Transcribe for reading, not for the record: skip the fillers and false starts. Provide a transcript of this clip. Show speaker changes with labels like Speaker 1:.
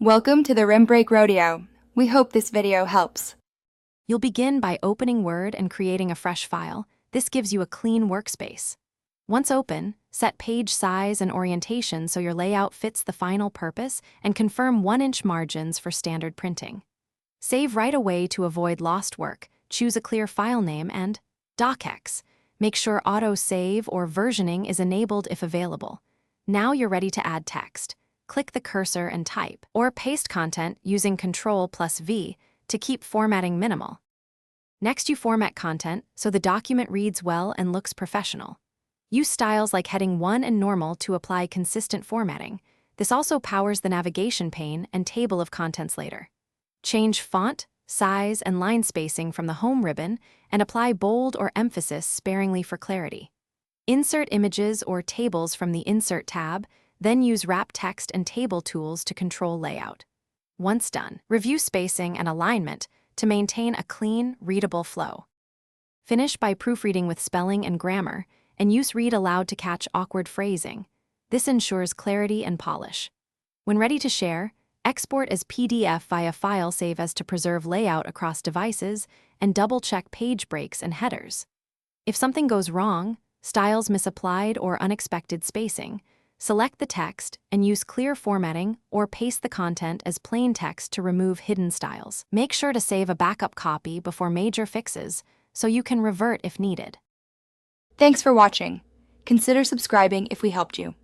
Speaker 1: Welcome to the Rim Break Rodeo. We hope this video helps.
Speaker 2: You'll begin by opening Word and creating a fresh file. This gives you a clean workspace. Once open, set page size and orientation so your layout fits the final purpose and confirm 1-inch margins for standard printing. Save right away to avoid lost work. Choose a clear file name and docx. Make sure auto-save or versioning is enabled if available. Now you're ready to add text. Click the cursor and type, or paste content using Ctrl+V to keep formatting minimal. Next, you format content so the document reads well and looks professional. Use styles like heading 1 and normal to apply consistent formatting. This also powers the navigation pane and table of contents later. Change font, size, and line spacing from the home ribbon and apply bold or emphasis sparingly for clarity. Insert images or tables from the Insert tab, then use Wrap Text and Table tools to control layout. Once done, review spacing and alignment to maintain a clean, readable flow. Finish by proofreading with spelling and grammar, and use Read Aloud to catch awkward phrasing. This ensures clarity and polish. When ready to share, export as PDF via file save as to preserve layout across devices, and double-check page breaks and headers. If something goes wrong, styles misapplied or unexpected spacing, select the text and use clear formatting or paste the content as plain text to remove hidden styles. Make sure to save a backup copy before major fixes so you can revert if needed.
Speaker 1: Thanks for watching. Consider subscribing if we helped you.